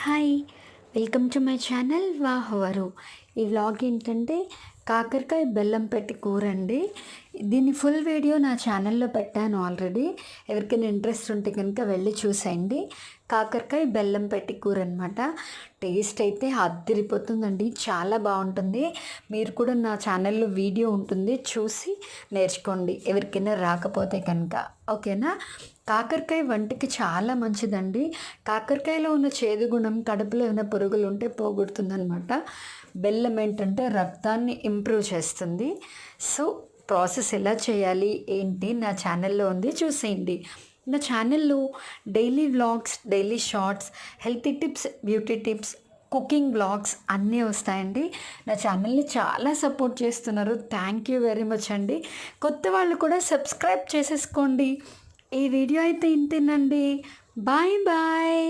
Hi, welcome to my channel వాహవరు. ఈ vlog ఏంటంటే కాకరకాయ బెల్లం పెట్టి కూర అండి. దీని ఫుల్ వీడియో నా ఛానల్లో పెట్టాను ఆల్రెడీ. ఎవరికైనా ఇంట్రెస్ట్ ఉంటే కనుక వెళ్ళి చూసేయండి. కాకరకాయ బెల్లం పెట్టి కూర అనమాట. టేస్ట్ అయితే అద్దరిపోతుందండి, చాలా బాగుంటుంది. మీరు కూడా నా ఛానల్లో వీడియో ఉంటుంది, చూసి నేర్చుకోండి ఎవరికైనా రాకపోతే కనుక. ఓకేనా? కాకరకాయ వంటికి చాలా మంచిదండి. కాకరకాయలో ఉన్న చేదు గుణం కడుపులో ఏమైనా పురుగులు ఉంటే పోగొడుతుందనమాట. బెల్లం ఏంటంటే రక్తాన్ని ఇంప్రూవ్ చేస్తుంది. సో ప్రాసెస్ ఎలా చేయాలి ఏంటి నా ఛానల్లో ఉంది, చూసేయండి. నా ఛానల్లో daily vlogs, daily shorts, healthy tips, beauty tips, cooking vlogs అన్నీ వస్తాయండి. నా ఛానల్ని చాలా సపోర్ట్ చేస్తున్నారు. థ్యాంక్ యూ వెరీ మచ్ అండి. కొత్త వాళ్ళు కూడా సబ్స్క్రైబ్ చేసేసుకోండి. ఈ వీడియో అయితే ఇంతేనండి. Bye bye.